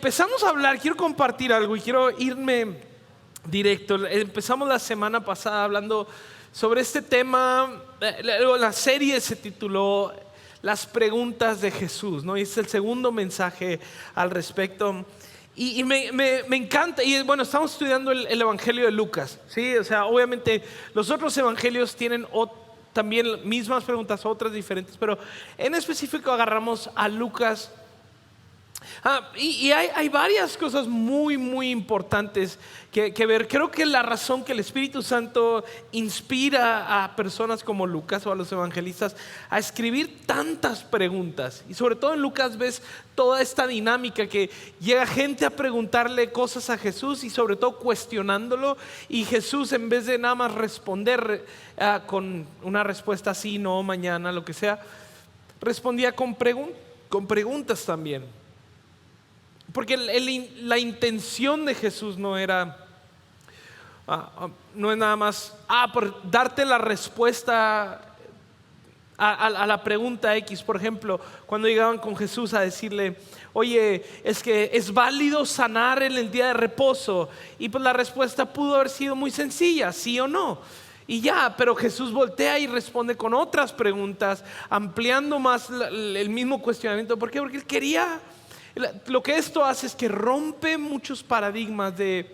empezamos a hablar, quiero compartir algo y quiero irme directo. Empezamos la semana pasada hablando sobre este tema. La serie se tituló Las preguntas de Jesús, ¿no? Y es el segundo mensaje al respecto. Y me encanta. Y bueno, estamos estudiando el Evangelio de Lucas, ¿sí? O sea, obviamente los otros evangelios tienen también mismas preguntas, otras diferentes, pero en específico agarramos a Lucas. Y hay varias cosas muy importantes que ver. Creo que la razón que el Espíritu Santo inspira a personas como Lucas o a los evangelistas a escribir tantas preguntas, y sobre todo en Lucas ves toda esta dinámica que llega gente a preguntarle cosas a Jesús y sobre todo cuestionándolo, y Jesús, en vez de nada más responder con una respuesta sí, no, mañana, lo que sea, respondía con preguntas también. Porque la intención de Jesús no era, no es nada más por darte la respuesta a la pregunta X. Por ejemplo, cuando llegaban con Jesús a decirle, oye, es que es válido sanar en el día de reposo, y pues la respuesta pudo haber sido muy sencilla, sí o no, y ya. Pero Jesús voltea y responde con otras preguntas, ampliando más el mismo cuestionamiento. ¿Por qué? Porque él quería. Lo que esto hace es que rompe muchos paradigmas de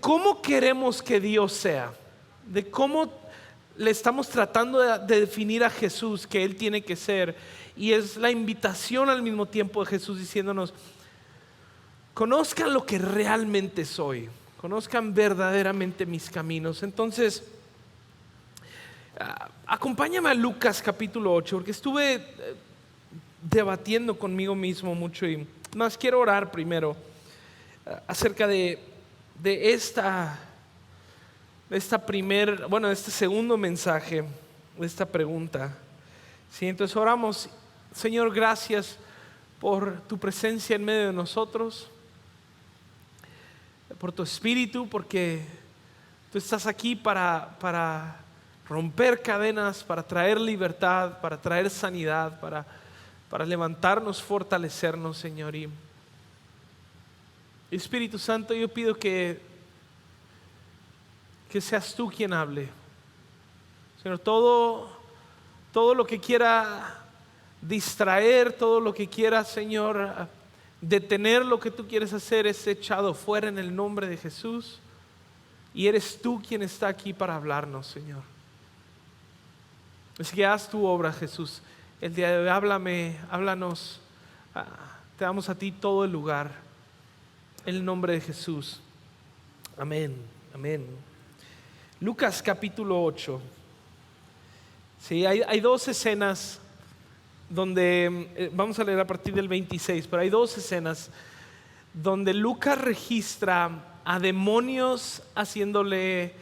cómo queremos que Dios sea, de cómo le estamos tratando de definir a Jesús que Él tiene que ser. Y es la invitación al mismo tiempo de Jesús diciéndonos: conozcan lo que realmente soy, conozcan verdaderamente mis caminos. Entonces, acompáñame a Lucas capítulo 8, porque estuve debatiendo conmigo mismo mucho, y más quiero orar primero acerca de este segundo mensaje, de esta pregunta. Sí, entonces oramos. Señor, gracias por tu presencia en medio de nosotros, por tu Espíritu, porque tú estás aquí para romper cadenas, para traer libertad, para traer sanidad, para levantarnos, fortalecernos, Señor. Y Espíritu Santo, yo pido que seas tú quien hable, Señor. Todo lo que quiera distraer, todo lo que quiera, Señor, detener lo que tú quieres hacer, es echado fuera en el nombre de Jesús. Y eres tú quien está aquí para hablarnos, Señor. Así que haz tu obra, Jesús. El día de hoy háblanos, te damos a ti todo el lugar, en el nombre de Jesús. Amén, amén. Lucas capítulo 8. Sí, hay dos escenas donde, vamos a leer a partir del 26, pero hay dos escenas donde Lucas registra a demonios haciéndole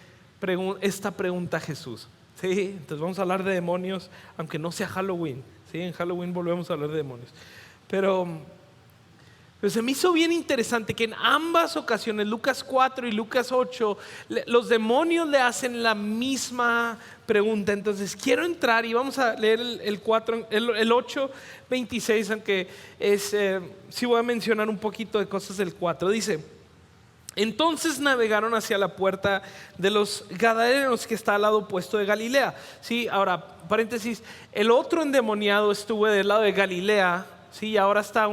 esta pregunta a Jesús. Sí, entonces vamos a hablar de demonios, aunque no sea Halloween. Sí, en Halloween volvemos a hablar de demonios. Pero se me hizo bien interesante que en ambas ocasiones, Lucas 4 y Lucas 8, los demonios le hacen la misma pregunta. Entonces quiero entrar y vamos a leer el 8, 26, aunque sí voy a mencionar un poquito de cosas del 4. Dice: entonces navegaron hacia la puerta de los Gadarenos, que está al lado opuesto de Galilea. Sí, ahora, paréntesis, el otro endemoniado estuvo del lado de Galilea, sí, ahora está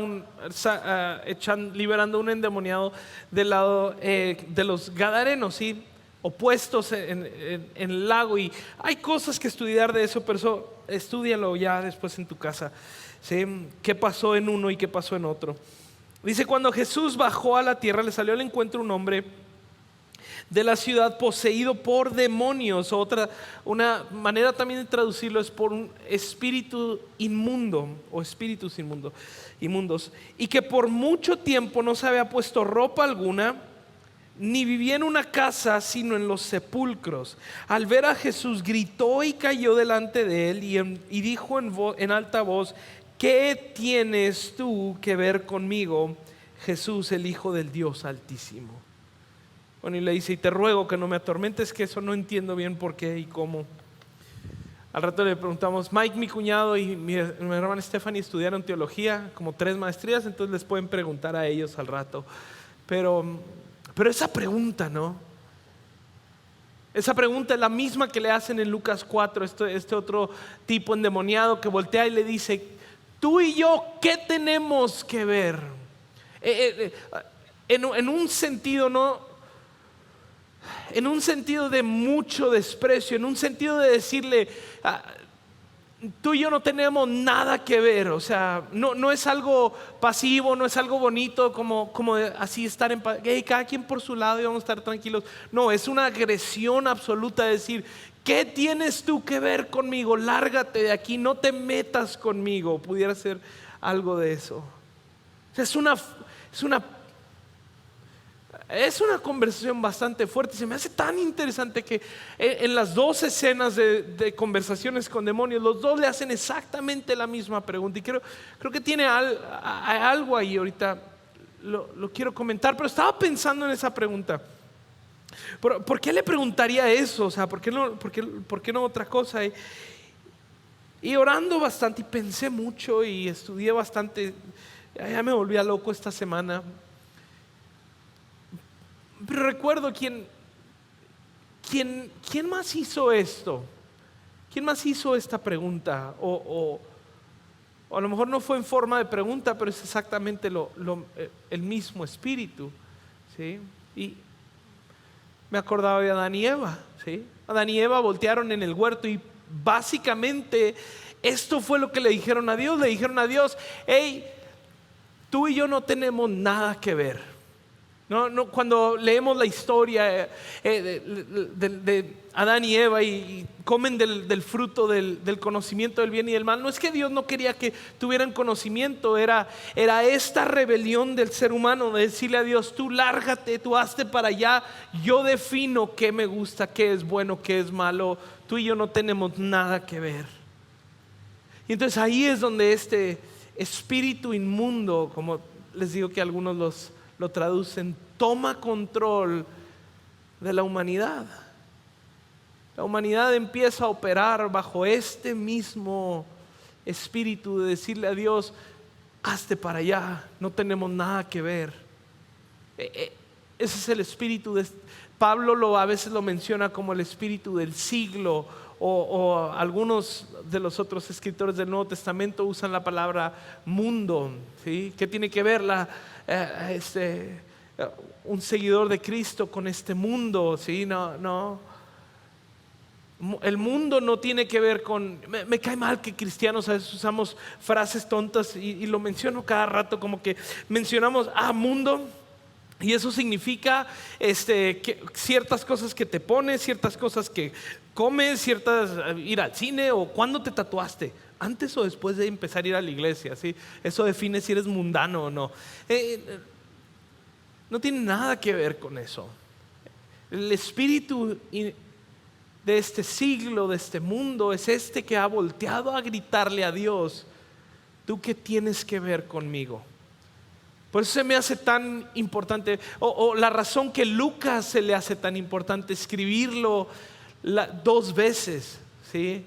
liberando un endemoniado del lado de los Gadarenos, sí, opuestos en el lago. Y hay cosas que estudiar de eso, pero eso estúdialo ya después en tu casa, ¿sí? ¿Qué pasó en uno y qué pasó en otro? Dice: cuando Jesús bajó a la tierra, le salió al encuentro un hombre de la ciudad poseído por demonios. Una manera también de traducirlo es por un espíritu inmundo o espíritus inmundos, y que por mucho tiempo no se había puesto ropa alguna, ni vivía en una casa, sino en los sepulcros. Al ver a Jesús, gritó y cayó delante de él, y dijo en alta voz: ¿qué tienes tú que ver conmigo, Jesús, el Hijo del Dios Altísimo? Bueno, y le dice: y te ruego que no me atormentes, que eso no entiendo bien por qué y cómo. al rato le preguntamos, Mike, mi cuñado y mi hermana Stephanie estudiaron teología, como 3 maestrías, entonces les pueden preguntar a ellos al rato. Pero esa pregunta, ¿no? Esa pregunta es la misma que le hacen en Lucas 4, este otro tipo endemoniado que voltea y le dice, tú y yo, ¿qué tenemos que ver? En un sentido, ¿no? En un sentido de mucho desprecio, en un sentido de decirle, tú y yo no tenemos nada que ver. O sea, no es algo pasivo, no es algo bonito como así estar en paz, hey, cada quien por su lado y vamos a estar tranquilos. No, es una agresión absoluta de decir, ¿qué tienes tú que ver conmigo? Lárgate de aquí, no te metas conmigo. Pudiera ser algo de eso. O sea, es una conversación bastante fuerte. Se me hace tan interesante que en las 2 escenas de conversaciones con demonios, los dos le hacen exactamente la misma pregunta. Y creo que tiene algo ahí. Ahorita lo quiero comentar, pero estaba pensando en esa pregunta. ¿Por qué le preguntaría eso? O sea, ¿por qué no otra cosa? Y orando bastante, y pensé mucho y estudié bastante. Ya me volvía loco esta semana. Pero recuerdo quién más hizo esto. ¿Quién más hizo esta pregunta? O a lo mejor no fue en forma de pregunta, pero es exactamente el mismo espíritu, ¿sí? Y me acordaba de Adán y Eva, ¿sí? Adán y Eva voltearon en el huerto y básicamente esto fue lo que le dijeron a Dios. Le dijeron a Dios, hey, tú y yo no tenemos nada que ver. No, cuando leemos la historia de Adán y Eva y comen del fruto del conocimiento del bien y del mal, no es que Dios no quería que tuvieran conocimiento, era esta rebelión del ser humano de decirle a Dios, tú lárgate, tú hazte para allá, yo defino qué me gusta, qué es bueno, qué es malo, tú y yo no tenemos nada que ver. Y entonces ahí es donde este espíritu inmundo, como les digo que algunos lo traducen, toma control de la humanidad. La humanidad empieza a operar bajo este mismo espíritu de decirle a Dios, hazte para allá, no tenemos nada que ver. Ese es el espíritu Pablo a veces lo menciona como el espíritu del siglo, o algunos de los otros escritores del Nuevo Testamento usan la palabra mundo, ¿sí? ¿Qué tiene que ver un seguidor de Cristo con este mundo? ¿Sí? No. El mundo no tiene que ver con... Me cae mal que cristianos a veces usamos frases tontas y lo menciono cada rato, como que mencionamos mundo. Y eso significa que ciertas cosas que te pones, ciertas cosas que comes, ir al cine, o cuándo te tatuaste, antes o después de empezar a ir a la iglesia, ¿sí? Eso define si eres mundano o no. No tiene nada que ver con eso. El espíritu de este siglo, de este mundo, es que ha volteado a gritarle a Dios, ¿tú qué tienes que ver conmigo? Por eso se me hace tan importante, o la razón que Lucas se le hace tan importante escribirlo 2 veces, ¿sí?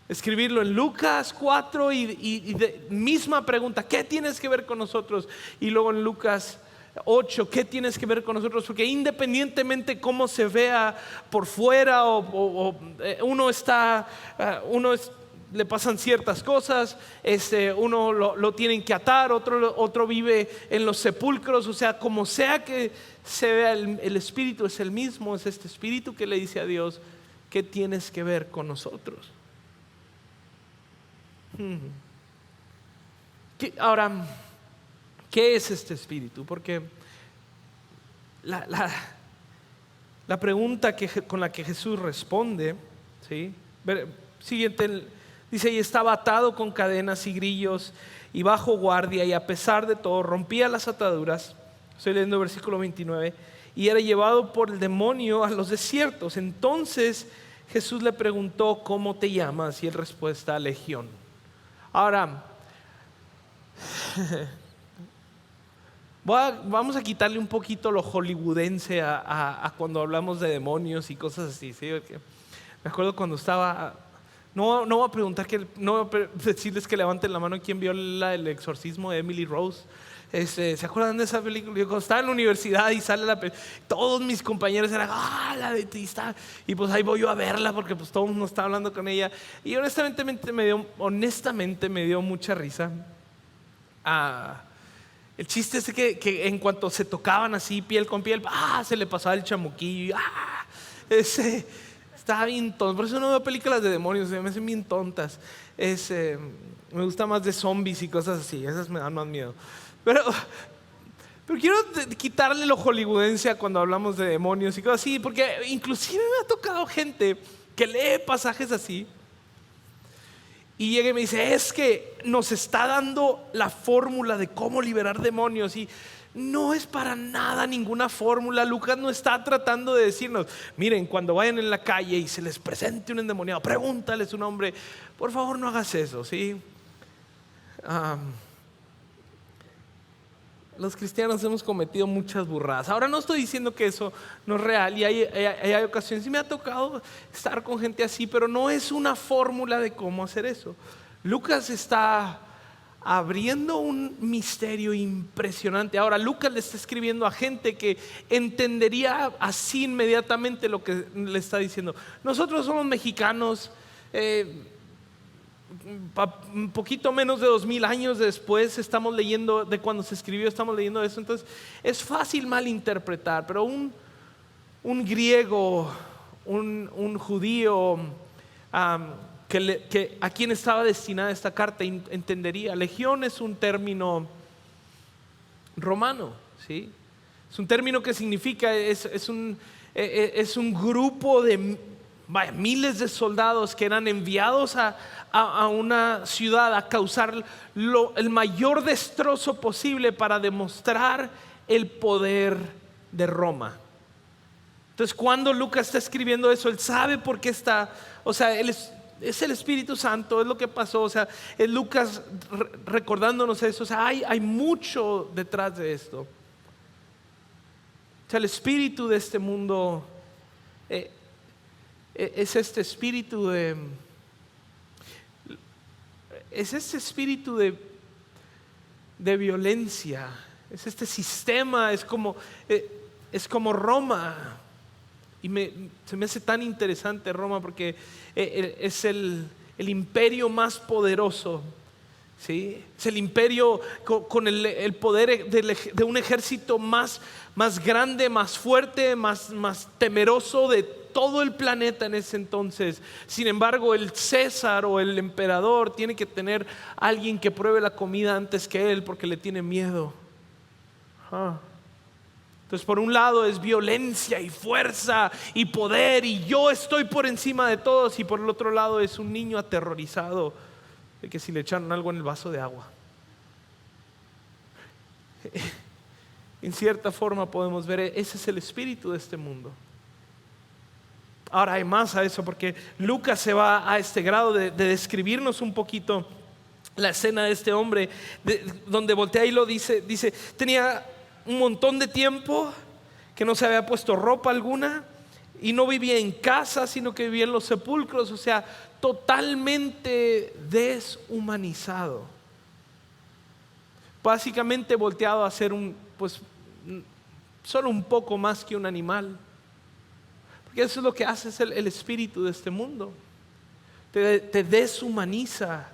Escribirlo en Lucas 4 y misma pregunta, ¿qué tienes que ver con nosotros? Y luego en Lucas 8, ¿qué tienes que ver con nosotros? Porque independientemente cómo se vea por fuera, le pasan ciertas cosas, uno lo tienen que atar, otro vive en los sepulcros, o sea, como sea que se vea, el espíritu es el mismo, es este espíritu que le dice a Dios, ¿qué tienes que ver con nosotros? Ahora, ¿qué es este espíritu? Porque la pregunta con la que Jesús responde, ¿sí? Siguiente, dice, y estaba atado con cadenas y grillos y bajo guardia, y a pesar de todo rompía las ataduras. Estoy leyendo versículo 29. Y era llevado por el demonio a los desiertos. Entonces Jesús le preguntó, ¿cómo te llamas? Y él respuesta, Legión. Ahora, vamos a quitarle un poquito lo hollywoodense a cuando hablamos de demonios y cosas así, ¿sí? Me acuerdo cuando estaba No voy a preguntar, no voy a decirles que levanten la mano quién vio el exorcismo de Emily Rose. ¿Se acuerdan de esa película? Yo cuando estaba en la universidad y sale la película, todos mis compañeros eran, la de Tista. Y pues ahí voy yo a verla porque pues todo el mundo estaba hablando con ella. Y honestamente me dio mucha risa. El chiste es que en cuanto se tocaban así piel con piel, se le pasaba el chamuquillo. Estaba bien tonto. Por eso no veo películas de demonios, me hacen bien tontas. Me gusta más de zombies y cosas así. Esas me dan más miedo. Pero quiero quitarle lo hollywoodense cuando hablamos de demonios y cosas así, porque inclusive me ha tocado gente que lee pasajes así y llega y me dice, es que nos está dando la fórmula de cómo liberar demonios, y no es para nada ninguna fórmula. Lucas no está tratando de decirnos, miren, cuando vayan en la calle y se les presente un endemoniado, pregúntale su nombre. Por favor, no hagas eso, ¿sí? Los cristianos hemos cometido muchas burradas. Ahora no estoy diciendo que eso no es real, y hay ocasiones, y me ha tocado estar con gente así, pero no es una fórmula de cómo hacer eso. Lucas está abriendo un misterio impresionante. Ahora Lucas le está escribiendo a gente que entendería así inmediatamente lo que le está diciendo. Nosotros somos mexicanos, un poquito menos de 2000 años después estamos leyendo de cuando se escribió, estamos leyendo eso. Entonces es fácil malinterpretar, pero un griego, un judío, que a quien estaba destinada esta carta entendería. Legión es un término romano, ¿sí? Es un término que significa, es un grupo de miles de soldados que eran enviados a una ciudad a causar el mayor destrozo posible para demostrar el poder de Roma. Entonces, cuando Lucas está escribiendo eso, él sabe por qué está, o sea, es el Espíritu Santo, es lo que pasó. O sea, es Lucas recordándonos eso. O sea, hay mucho detrás de esto. O sea, el espíritu de este mundo es este espíritu de violencia. Es este sistema, es como Roma. Y se me hace tan interesante Roma porque es el imperio más poderoso, ¿sí? Es el imperio con el poder de un ejército más grande, más fuerte, más temeroso de todo el planeta en ese entonces. Sin embargo, el César o el emperador tiene que tener a alguien que pruebe la comida antes que él porque le tiene miedo. Entonces, por un lado es violencia y fuerza y poder, y yo estoy por encima de todos. Y por el otro lado es un niño aterrorizado de que si le echaron algo en el vaso de agua. En cierta forma podemos ver, ese es el espíritu de este mundo. Ahora hay más a eso, porque Lucas se va a este grado de describirnos un poquito la escena de este hombre, donde voltea y lo dice, tenía un montón de tiempo que no se había puesto ropa alguna y no vivía en casa, sino que vivía en los sepulcros. O sea, totalmente deshumanizado, básicamente volteado a ser solo un poco más que un animal. Porque eso es lo que hace el espíritu de este mundo, te deshumaniza.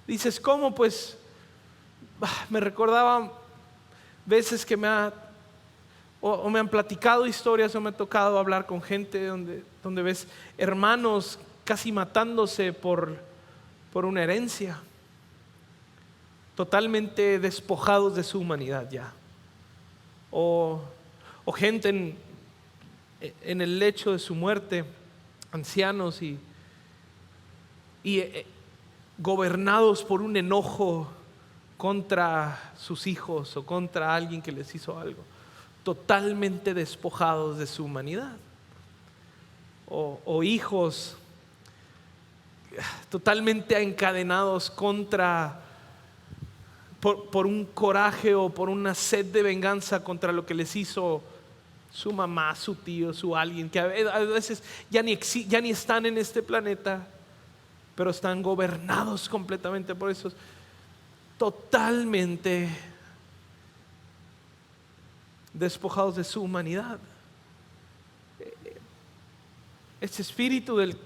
Dices, ¿cómo? Pues me recordaba veces que me han platicado historias, o me ha tocado hablar con gente donde ves hermanos casi matándose por una herencia, totalmente despojados de su humanidad ya, o gente en el lecho de su muerte, ancianos y gobernados por un enojo contra sus hijos o contra alguien que les hizo algo, totalmente despojados de su humanidad, o hijos totalmente encadenados por un coraje o por una sed de venganza contra lo que les hizo su mamá, su tío, su alguien que a veces ya ni están en este planeta. pero están gobernados completamente por eso, totalmente despojados de su humanidad. Este espíritu del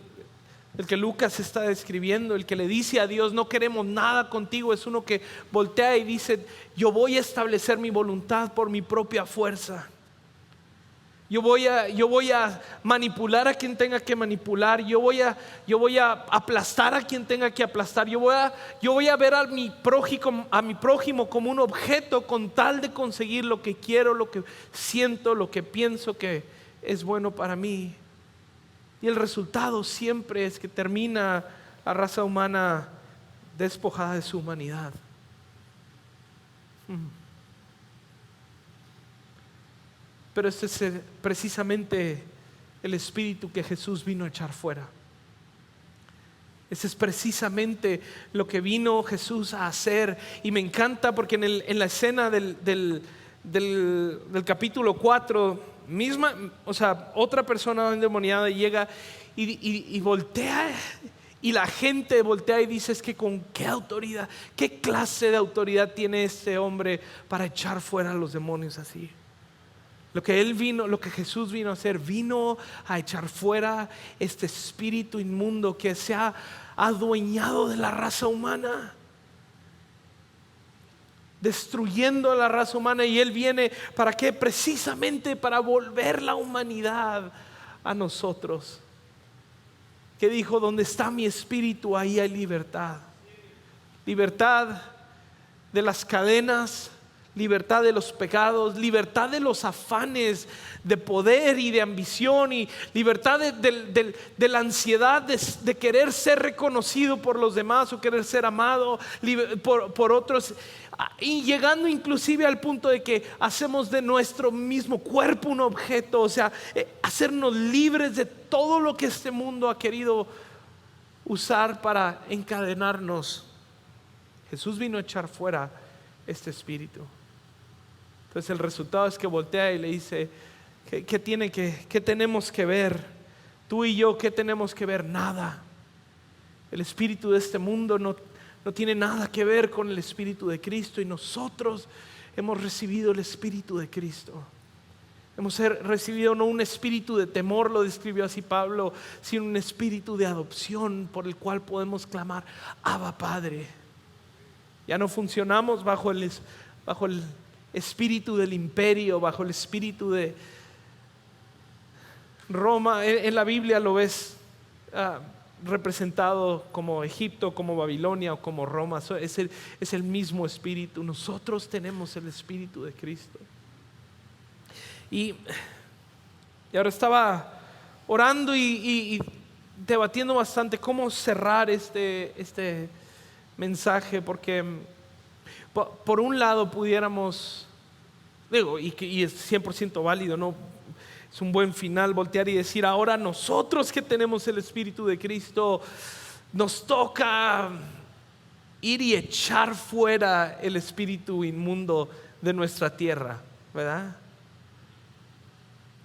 que Lucas está describiendo, el que le dice a Dios: no queremos nada contigo, es uno que voltea y dice: yo voy a establecer mi voluntad por mi propia fuerza. Yo voy a manipular a quien tenga que manipular. Yo voy a aplastar a quien tenga que aplastar. Yo voy a ver a mi prójimo como un objeto, con tal de conseguir lo que quiero, lo que siento, lo que pienso que es bueno para mí. Y el resultado siempre es que termina la raza humana despojada de su humanidad. Pero este es precisamente el espíritu que Jesús vino a echar fuera. Ese es precisamente lo que vino Jesús a hacer. Y me encanta porque en la escena del capítulo 4, misma, o sea, otra persona endemoniada llega y voltea, y la gente voltea y dice: es que con qué autoridad, qué clase de autoridad tiene este hombre para echar fuera a los demonios así. Lo que Jesús vino a hacer, vino a echar fuera este espíritu inmundo que se ha adueñado de la raza humana, destruyendo a la raza humana. Y Él viene, ¿para qué? Precisamente para volver la humanidad a nosotros. Que dijo: donde está mi espíritu, ahí hay libertad. Libertad de las cadenas, libertad de los pecados, libertad de los afanes de poder y de ambición, y libertad de la ansiedad de querer ser reconocido por los demás o querer ser amado por otros, y llegando inclusive al punto de que hacemos de nuestro mismo cuerpo un objeto. O sea, hacernos libres de todo lo que este mundo ha querido usar para encadenarnos. Jesús vino a echar fuera este espíritu. Entonces el resultado es que voltea y le dice: ¿qué tenemos que ver? Tú y yo, ¿qué tenemos que ver? Nada. El espíritu de este mundo no tiene nada que ver con el espíritu de Cristo. Y nosotros hemos recibido el espíritu de Cristo. Hemos recibido no un espíritu de temor, lo describió así Pablo, sino un espíritu de adopción por el cual podemos clamar: Abba, Padre. Ya no funcionamos bajo el espíritu del imperio, bajo el espíritu de Roma. En la Biblia lo ves representado como Egipto, como Babilonia o como Roma. Es el mismo espíritu. Nosotros tenemos el espíritu de Cristo. Y ahora estaba orando y debatiendo bastante cómo cerrar este mensaje, porque por un lado pudiéramos, y es 100% válido, ¿no? Es un buen final voltear y decir: ahora nosotros que tenemos el espíritu de Cristo, nos toca ir y echar fuera el espíritu inmundo de nuestra tierra, ¿verdad?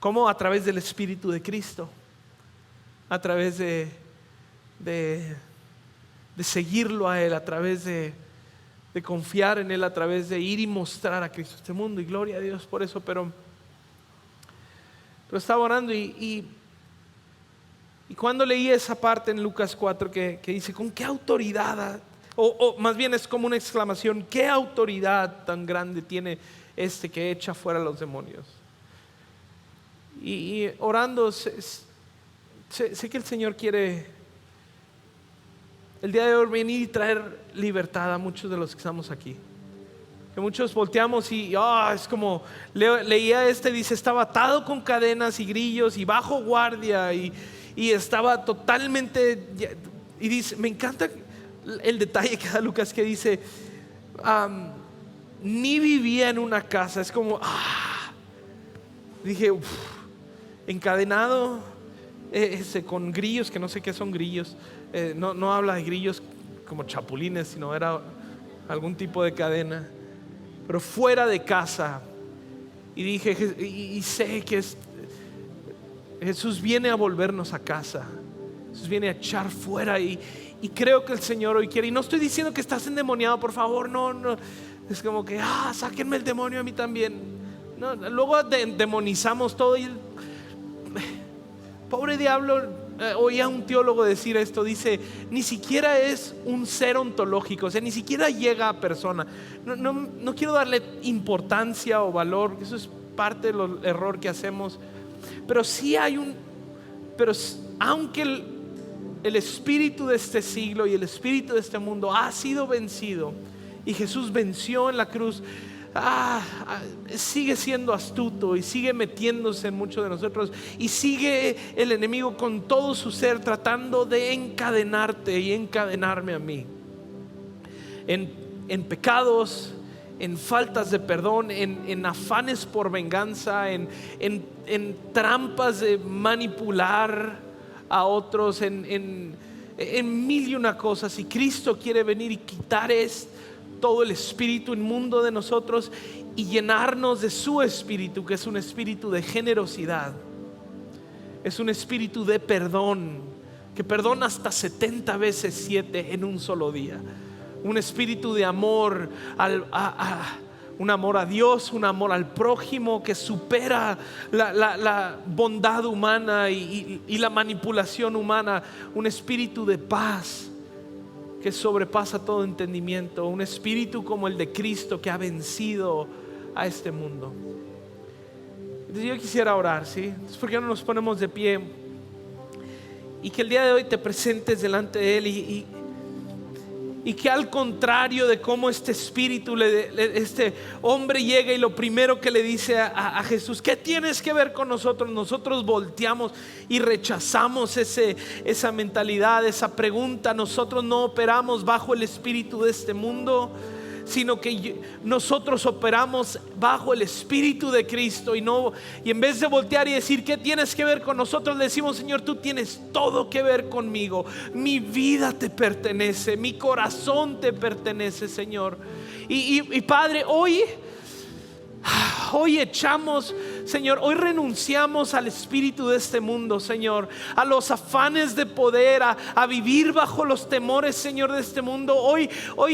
¿Cómo? A través del espíritu de Cristo, a través de seguirlo a Él, a través de confiar en Él, a través de ir y mostrar a Cristo a este mundo. Y gloria a Dios por eso. Pero estaba orando y cuando leí esa parte en Lucas 4 que dice: ¿con qué autoridad? O más bien es como una exclamación: ¿qué autoridad tan grande tiene este que echa fuera a los demonios? Y orando, sé que el Señor quiere el día de hoy venir y traer libertad a muchos de los que estamos aquí. Que muchos volteamos y es como leía dice: estaba atado con cadenas y grillos y bajo guardia, y estaba totalmente, y dice, me encanta el detalle que da Lucas, que dice: ni vivía en una casa. Es como dije, encadenado, con grillos, que no sé qué son grillos. No habla de grillos como chapulines, sino era algún tipo de cadena, pero fuera de casa. Y dije, y sé que Jesús viene a volvernos a casa. Jesús viene a echar fuera, y Y creo que el Señor hoy quiere, y no estoy diciendo que estás endemoniado, por favor, no, no. Es como que, sáquenme el demonio a mí también. No, luego demonizamos todo y pobre diablo. Oía a un teólogo decir esto, dice, ni siquiera es un ser ontológico, o sea, ni siquiera llega a persona. No quiero darle importancia o valor, eso es parte del error que hacemos, pero sí hay aunque el espíritu de este siglo y el espíritu de este mundo ha sido vencido, y Jesús venció en la cruz, sigue siendo astuto y sigue metiéndose en muchos de nosotros, y sigue el enemigo con todo su ser tratando de encadenarte y encadenarme a mí en pecados, en faltas de perdón, en afanes por venganza, en trampas de manipular a otros, en mil y una cosas. Y Cristo quiere venir y quitar todo el espíritu inmundo de nosotros y llenarnos de su espíritu, que es un espíritu de generosidad, es un espíritu de perdón, que perdona hasta 70 veces 7 en un solo día, un espíritu de amor, un amor a Dios, un amor al prójimo que supera la bondad humana y la manipulación humana, un espíritu de paz que sobrepasa todo entendimiento, un espíritu como el de Cristo que ha vencido a este mundo. Entonces yo quisiera orar, ¿sí? Entonces, ¿por qué no nos ponemos de pie? Y que el día de hoy te presentes delante de Él y que al contrario de cómo este espíritu, este hombre llega y lo primero que le dice a Jesús, ¿qué tienes que ver con nosotros? Nosotros volteamos y rechazamos esa mentalidad, esa pregunta. Nosotros no operamos bajo el espíritu de este mundo, sino que nosotros operamos bajo el espíritu de Cristo, y en vez de voltear y decir ¿qué tienes que ver con nosotros?, le decimos: Señor, tú tienes todo que ver conmigo, mi vida te pertenece, mi corazón te pertenece, Señor. Y Padre, hoy echamos, Señor, hoy renunciamos al espíritu de este mundo, Señor, a los afanes de poder, a vivir bajo los temores, Señor, de este mundo. Hoy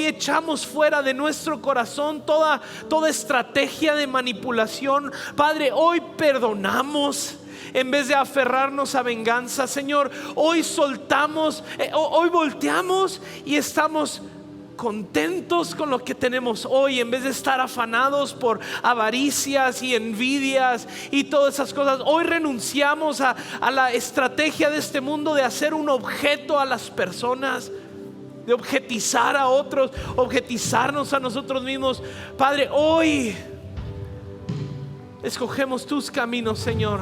echamos fuera de nuestro corazón toda estrategia de manipulación. Padre, hoy perdonamos en vez de aferrarnos a venganza, Señor. Hoy soltamos, hoy volteamos y estamos contentos con lo que tenemos hoy, en vez de estar afanados por avaricias y envidias y todas esas cosas. Hoy renunciamos a la estrategia de este mundo de hacer un objeto a las personas, de objetizar a otros, objetizarnos a nosotros mismos. Padre, hoy escogemos tus caminos, Señor.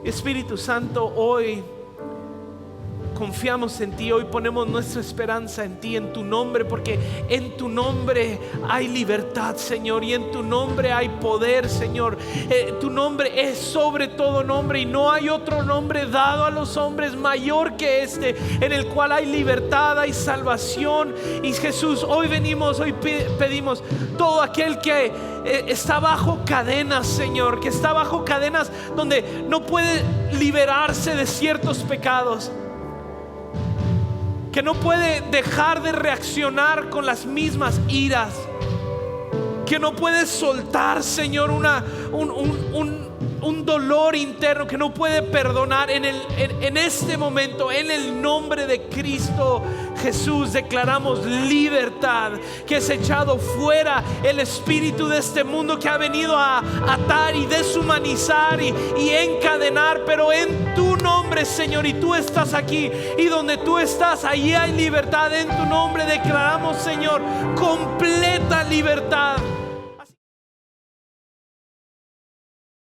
Espíritu Santo, hoy confiamos en ti, hoy ponemos nuestra esperanza en ti, en tu nombre, porque en tu nombre hay libertad, Señor, y en tu nombre hay poder, Señor. Tu nombre es sobre todo nombre, y no hay otro nombre dado a los hombres mayor que este, en el cual hay libertad, hay salvación. Y Jesús, hoy venimos, hoy pedimos, todo aquel que está bajo cadenas, Señor, que está bajo cadenas donde no puede liberarse de ciertos pecados, que no puede dejar de reaccionar con las mismas iras, que no puede soltar, Señor, un dolor interno, que no puede perdonar. En este momento, en el nombre de Cristo Jesús, declaramos libertad, que es echado fuera el espíritu de este mundo que ha venido a atar y deshumanizar y encadenar. Pero en tu nombre, Señor, y tú estás aquí, y donde tú estás, allí hay libertad. En tu nombre declaramos, Señor, completa libertad.